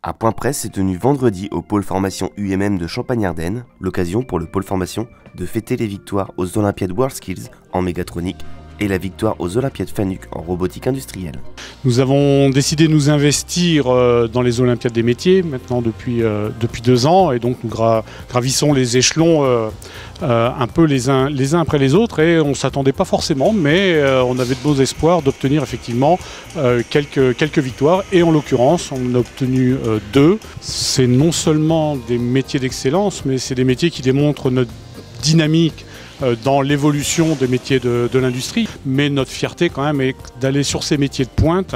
Un point presse s'est tenu vendredi au pôle formation UMM de Champagne-Ardenne, l'occasion pour le pôle formation de fêter les victoires aux Olympiades WorldSkills en mégatronique et la victoire aux Olympiades FANUC en robotique industrielle. Nous avons décidé de nous investir dans les Olympiades des métiers maintenant depuis 2 ans, et donc nous gravissons les échelons un peu les uns après les autres, et on ne s'attendait pas forcément, mais on avait de beaux espoirs d'obtenir effectivement quelques victoires, et en l'occurrence on en a obtenu 2. C'est non seulement des métiers d'excellence, mais c'est des métiers qui démontrent notre dynamique dans l'évolution des métiers de l'industrie, mais notre fierté quand même est d'aller sur ces métiers de pointe.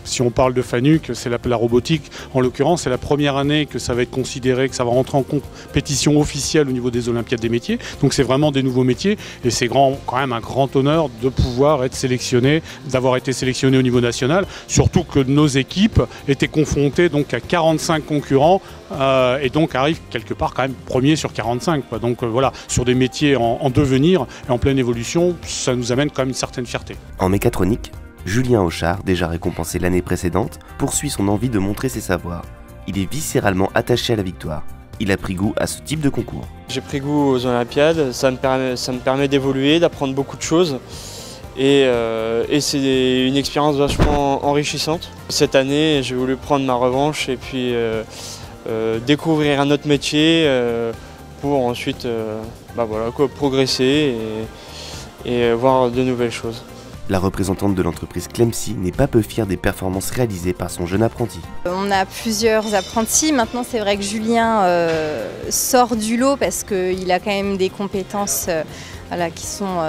Si on parle de FANUC, c'est la robotique, en l'occurrence c'est la première année que ça va être considéré, que ça va rentrer en compétition officielle au niveau des Olympiades des métiers, donc c'est vraiment des nouveaux métiers, et c'est quand même un grand honneur de pouvoir être sélectionné, d'avoir été sélectionné au niveau national, surtout que nos équipes étaient confrontées donc à 45 concurrents, et donc arrivent quelque part quand même premier sur 45, quoi. Donc voilà, sur des métiers en devenir et en pleine évolution, ça nous amène quand même une certaine fierté. En mécatronique, Julien Auchard, déjà récompensé l'année précédente, poursuit son envie de montrer ses savoirs. Il est viscéralement attaché à la victoire. Il a pris goût à ce type de concours. J'ai pris goût aux Olympiades, ça me permet d'évoluer, d'apprendre beaucoup de choses. Et c'est une expérience vachement enrichissante. Cette année, j'ai voulu prendre ma revanche et puis découvrir un autre métier pour ensuite progresser et voir de nouvelles choses. La représentante de l'entreprise Clemcy n'est pas peu fière des performances réalisées par son jeune apprenti. On a plusieurs apprentis. Maintenant, c'est vrai que Julien sort du lot parce qu'il a quand même des compétences qui sont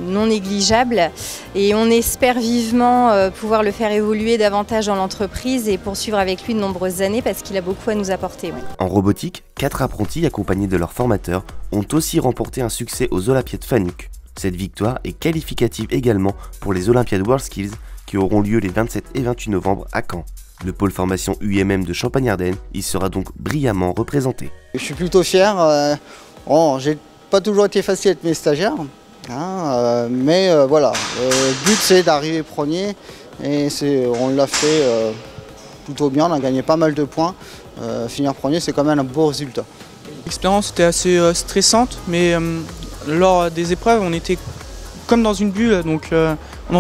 non négligeables. Et on espère vivement pouvoir le faire évoluer davantage dans l'entreprise et poursuivre avec lui de nombreuses années parce qu'il a beaucoup à nous apporter. Ouais. En robotique, 4 apprentis accompagnés de leurs formateurs ont aussi remporté un succès aux Olympiades FANUC. Cette victoire est qualificative également pour les Olympiades WorldSkills qui auront lieu les 27 et 28 novembre à Caen. Le pôle formation UMM de Champagne-Ardenne y sera donc brillamment représenté. Je suis plutôt fier. J'ai pas toujours été facile avec mes stagiaires, mais voilà, le but c'est d'arriver premier et on l'a fait plutôt bien, on a gagné pas mal de points. Finir premier, c'est quand même un beau résultat. L'expérience était assez stressante, mais lors des épreuves, on était comme dans une bulle, donc on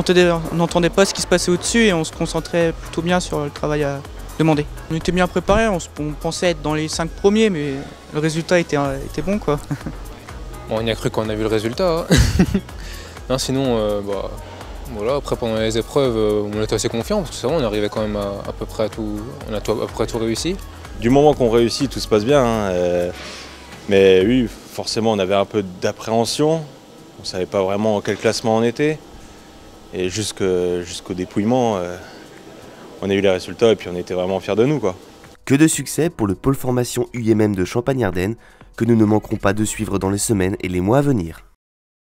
n'entendait pas ce qui se passait au-dessus et on se concentrait plutôt bien sur le travail à demander. On était bien préparés, on pensait être dans les 5 premiers, mais le résultat était bon, quoi. Bon, on y a cru quand on a vu le résultat. Hein. Non, sinon, voilà, après pendant les épreuves, on était assez confiants parce que c'est vrai, on arrivait quand même à peu près à tout, on a à peu près tout réussi. Du moment qu'on réussit, tout se passe bien. Mais oui, forcément, on avait un peu d'appréhension. On ne savait pas vraiment quel classement on était. Et jusqu'au dépouillement, on a eu les résultats et puis on était vraiment fiers de nous, quoi. Que de succès pour le pôle formation UMM de Champagne-Ardenne que nous ne manquerons pas de suivre dans les semaines et les mois à venir.